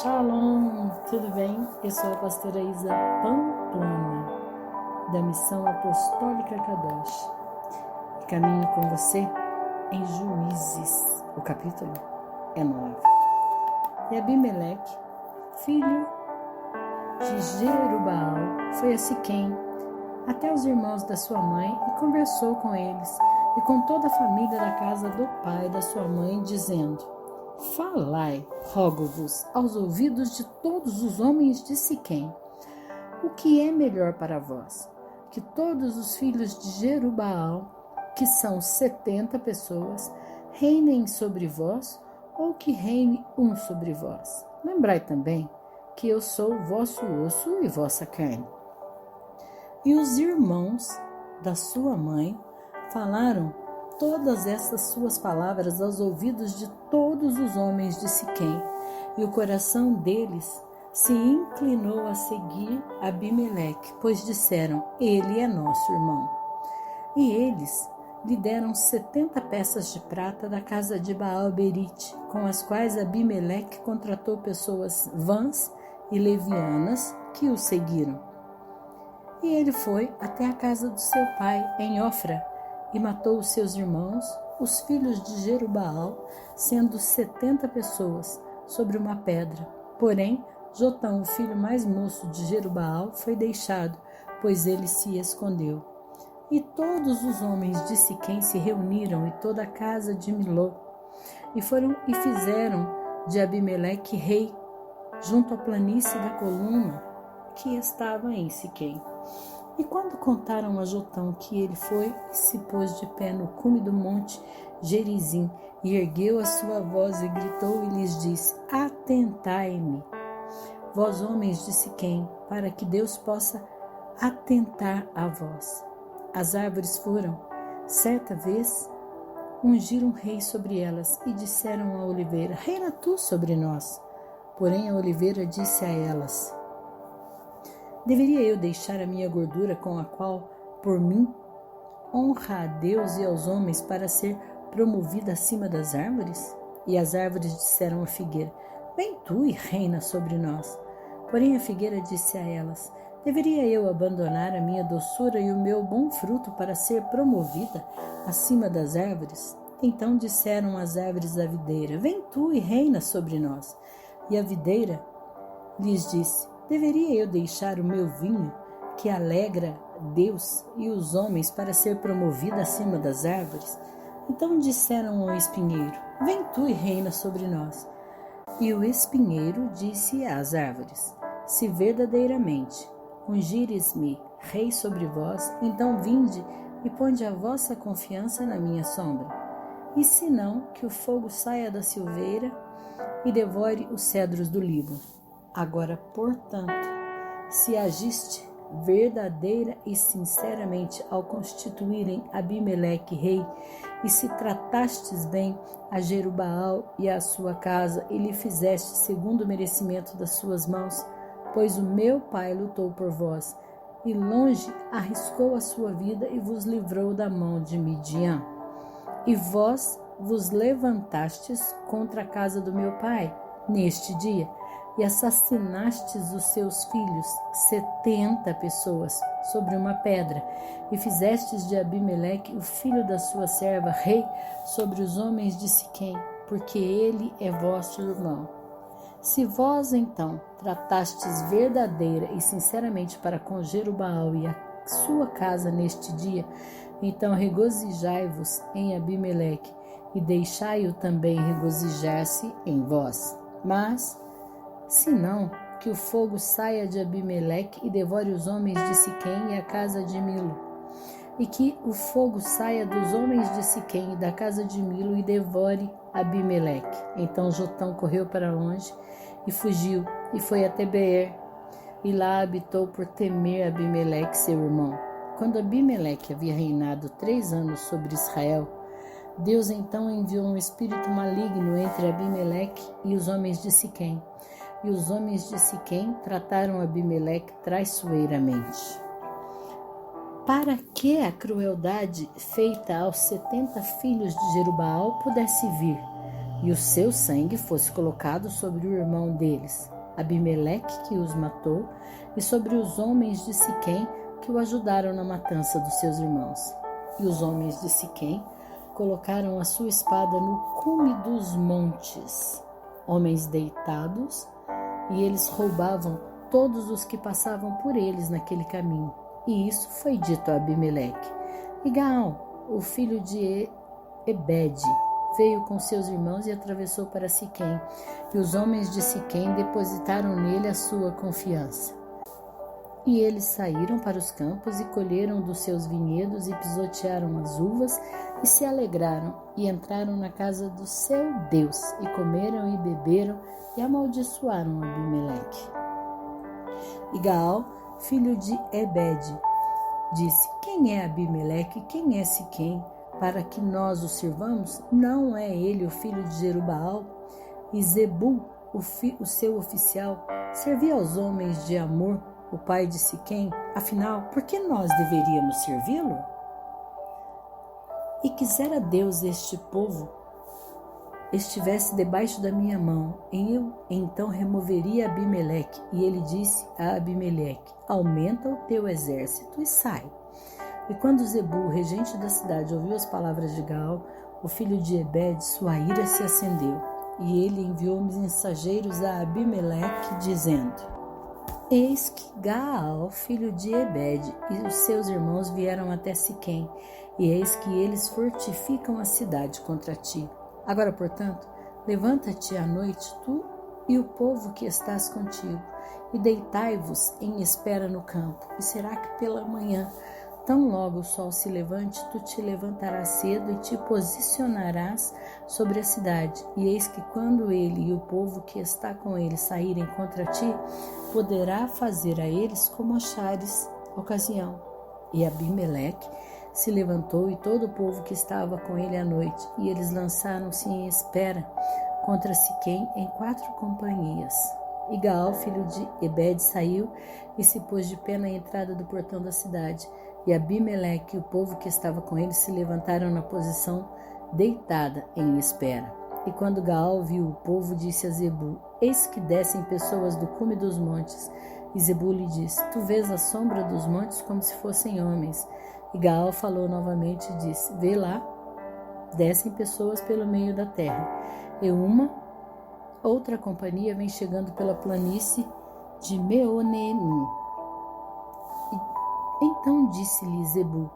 Shalom, tudo bem? Eu sou a pastora Isa Pamplona, da Missão Apostólica Kadosh. E caminho com você em Juízes, o capítulo é 9. E Abimeleque, filho de Jerubaal, foi a Siquém, até os irmãos da sua mãe, e conversou com eles e com toda a família da casa do pai da sua mãe, dizendo: Falai, rogo-vos, aos ouvidos de todos os homens de Siquém, o que é melhor para vós, que todos os filhos de Jerubaal, que são 70 pessoas, reinem sobre vós, ou que reine um sobre vós? Lembrai também que eu sou vosso osso e vossa carne. E os irmãos da sua mãe falaram todas essas suas palavras aos ouvidos de todos os homens de Siquém, e o coração deles se inclinou a seguir Abimeleque, pois disseram: ele é nosso irmão. E eles lhe deram 70 peças de prata da casa de Baal-Berite, com as quais Abimeleque contratou pessoas vãs e levianas que o seguiram. E ele foi até a casa do seu pai, em Ofra, e matou os seus irmãos, os filhos de Jerubaal, sendo 70 pessoas, sobre uma pedra. Porém, Jotão, o filho mais moço de Jerubaal, foi deixado, pois ele se escondeu. E todos os homens de Siquém se reuniram, e toda a casa de Miló, e fizeram de Abimeleque rei, junto à planície da coluna que estava em Siquém. E quando contaram a Jotão que ele foi, se pôs de pé no cume do monte Gerizim, e ergueu a sua voz e gritou e lhes disse: Atentai-me, vós homens de Siquém, para que Deus possa atentar a vós. As árvores foram, certa vez, ungir um rei sobre elas, e disseram à oliveira: Reina tu sobre nós. Porém a oliveira disse a elas: Deveria eu deixar a minha gordura com a qual, por mim, honra a Deus e aos homens para ser promovida acima das árvores? E as árvores disseram à figueira: Vem tu e reina sobre nós. Porém a figueira disse a elas: Deveria eu abandonar a minha doçura e o meu bom fruto para ser promovida acima das árvores? Então disseram as árvores à videira: Vem tu e reina sobre nós. E a videira lhes disse: Deveria eu deixar o meu vinho, que alegra Deus e os homens, para ser promovida acima das árvores? Então disseram ao espinheiro: Vem tu e reina sobre nós. E o espinheiro disse às árvores: Se verdadeiramente ungires-me rei sobre vós, então vinde e ponde a vossa confiança na minha sombra. E se não, que o fogo saia da silveira e devore os cedros do Líbano. Agora, portanto, se agiste verdadeira e sinceramente ao constituírem Abimeleque rei, e se tratastes bem a Jerubaal e a sua casa, e lhe fizeste segundo o merecimento das suas mãos, pois o meu pai lutou por vós, e longe arriscou a sua vida e vos livrou da mão de Midian. E vós vos levantastes contra a casa do meu pai neste dia, e assassinastes os seus filhos, 70 pessoas, sobre uma pedra, e fizestes de Abimeleque, o filho da sua serva, rei sobre os homens de Siquém, porque ele é vosso irmão. Se vós, então, tratastes verdadeira e sinceramente para com Jerubaal e a sua casa neste dia, então regozijai-vos em Abimeleque, e deixai-o também regozijar-se em vós. Mas, se não, que o fogo saia de Abimeleque e devore os homens de Siquém e a casa de Milo, e que o fogo saia dos homens de Siquém e da casa de Milo e devore Abimeleque. Então Jotão correu para longe e fugiu, e foi até Beer, e lá habitou por temer Abimeleque, seu irmão. Quando Abimeleque havia reinado 3 anos sobre Israel, Deus então enviou um espírito maligno entre Abimeleque e os homens de Siquém. E os homens de Siquém trataram Abimeleque traiçoeiramente. Para que a crueldade feita aos 70 filhos de Jerubaal pudesse vir, e o seu sangue fosse colocado sobre o irmão deles. Abimeleque, que os matou, e sobre os homens de Siquém, que o ajudaram na matança dos seus irmãos. E os homens de Siquém colocaram a sua espada no cume dos montes, homens deitados, e eles roubavam todos os que passavam por eles naquele caminho. E isso foi dito a Abimeleque. E Gaal, o filho de Ebede, veio com seus irmãos e atravessou para Siquém, e os homens de Siquém depositaram nele a sua confiança. E eles saíram para os campos e colheram dos seus vinhedos e pisotearam as uvas e se alegraram e entraram na casa do seu Deus e comeram e beberam e amaldiçoaram Abimeleque. E Gaal, filho de Ebede, disse: quem é Abimeleque? Quem é Siquém, para que nós o sirvamos? Não é ele o filho de Jerubaal? E Zebul, o seu oficial, servia aos homens de Amor, o pai de Siquém? Afinal, por que nós deveríamos servi-lo? E quisera Deus este povo estivesse debaixo da minha mão, e eu então removeria Abimeleque. E ele disse a Abimeleque: aumenta o teu exército e sai. E quando Zebul, regente da cidade, ouviu as palavras de Gaal, o filho de Ebede, sua ira se acendeu, e ele enviou mensageiros a Abimeleque, dizendo: eis que Gaal, filho de Ebede, e os seus irmãos vieram até Siquém, e eis que eles fortificam a cidade contra ti. Agora, portanto, levanta-te à noite, tu e o povo que estás contigo, e deitai-vos em espera no campo. E será que pela manhã, tão logo o sol se levante, tu te levantarás cedo e te posicionarás sobre a cidade. E eis que quando ele e o povo que está com ele saírem contra ti, poderá fazer a eles como achares ocasião. E Abimeleque se levantou e todo o povo que estava com ele à noite, e eles lançaram-se em espera contra Siquém em 4 companhias. E Gaal, filho de Ebede, saiu e se pôs de pé na entrada do portão da cidade. E Abimeleque e o povo que estava com ele se levantaram na posição deitada em espera. E quando Gaal viu o povo, disse a Zebul: eis que descem pessoas do cume dos montes. E Zebul lhe disse: tu vês a sombra dos montes como se fossem homens. E Gaal falou novamente e disse: vê lá, descem pessoas pelo meio da terra. E uma outra companhia vem chegando pela planície de Meonenim. Então disse-lhe Zebul: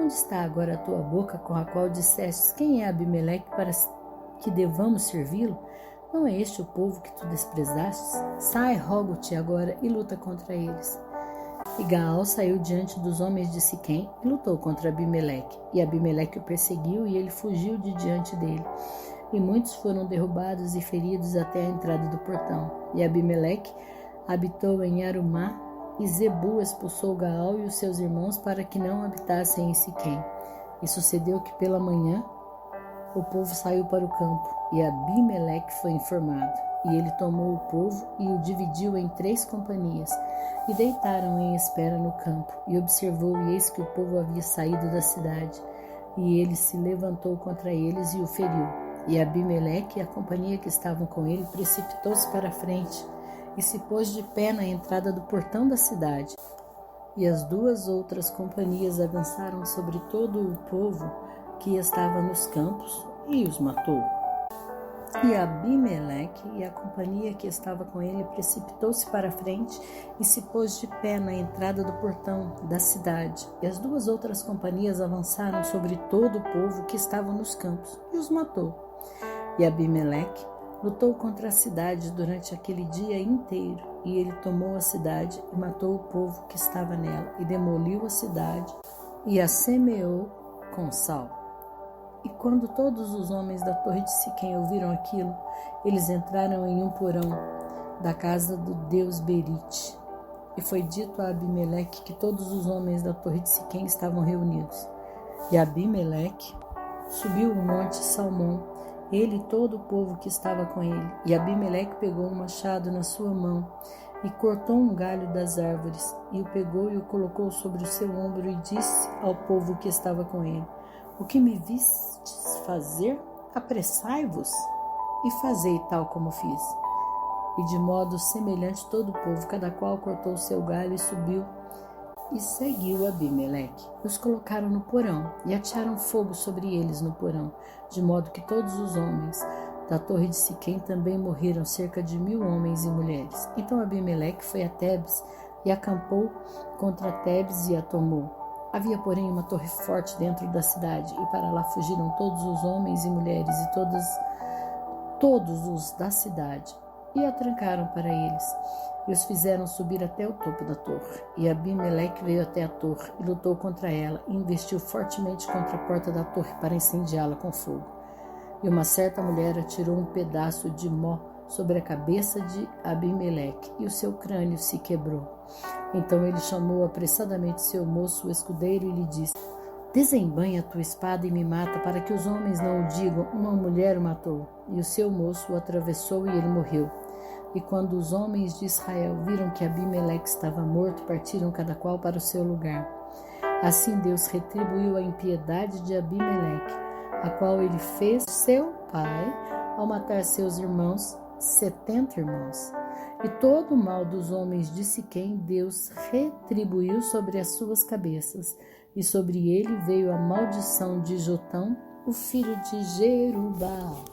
onde está agora a tua boca com a qual disseste: quem é Abimeleque para que devamos servi-lo? Não é este o povo que tu desprezaste? Sai, rogo-te agora, e luta contra eles. E Gaal saiu diante dos homens de Siquém e lutou contra Abimeleque. E Abimeleque o perseguiu e ele fugiu de diante dele. E muitos foram derrubados e feridos até a entrada do portão. E Abimeleque habitou em Arumá, e Zebul expulsou Gaal e os seus irmãos para que não habitassem em Siquém. E sucedeu que pela manhã o povo saiu para o campo, e Abimeleque foi informado. E ele tomou o povo e o dividiu em 3 companhias, e deitaram em espera no campo. E observou, e eis que o povo havia saído da cidade. E ele se levantou contra eles e o feriu. E Abimeleque e a companhia que estavam com ele precipitou-se para a frente, e se pôs de pé na entrada do portão da cidade. E as 2 outras companhias avançaram sobre todo o povo que estava nos campos e os matou. E Abimeleque e a companhia que estava com ele precipitou-se para a frente e se pôs de pé na entrada do portão da cidade. E as 2 outras companhias avançaram sobre todo o povo que estava nos campos e os matou. E Abimeleque lutou contra a cidade durante aquele dia inteiro, e ele tomou a cidade e matou o povo que estava nela, e demoliu a cidade e a semeou com sal. E quando todos os homens da torre de Siquém ouviram aquilo, eles entraram em um porão da casa do deus Berite. E foi dito a Abimeleque que todos os homens da torre de Siquém estavam reunidos. E Abimeleque subiu o monte Salmão, ele e todo o povo que estava com ele. E Abimeleque pegou um machado na sua mão e cortou um galho das árvores, e o pegou e o colocou sobre o seu ombro, e disse ao povo que estava com ele: o que me vistes fazer, apressai-vos e fazei tal como fiz. e de modo semelhante todo o povo, cada qual cortou o seu galho e subiu e seguiu Abimeleque. Os colocaram no porão e atearam fogo sobre eles no porão, de modo que todos os homens da torre de Siquém também morreram, cerca de 1000 homens e mulheres. Então Abimeleque foi a Tebes e acampou contra Tebes e a tomou. Havia, porém, uma torre forte dentro da cidade, e para lá fugiram todos os homens e mulheres e todos os da cidade, e a trancaram para eles, e os fizeram subir até o topo da torre. E Abimeleque veio até a torre, e lutou contra ela, e investiu fortemente contra a porta da torre para incendiá-la com fogo. E uma certa mulher atirou um pedaço de mó sobre a cabeça de Abimeleque, e o seu crânio se quebrou. Então ele chamou apressadamente seu moço, o escudeiro, e lhe disse: desembanha a tua espada e me mata, para que os homens não o digam, uma mulher o matou. E o seu moço o atravessou e ele morreu. E quando os homens de Israel viram que Abimeleque estava morto, partiram cada qual para o seu lugar. Assim Deus retribuiu a impiedade de Abimeleque, a qual ele fez seu pai, ao matar seus irmãos, 70 irmãos. E todo o mal dos homens de Siquém Deus retribuiu sobre as suas cabeças, e sobre ele veio a maldição de Jotão, o filho de Jerubbaal.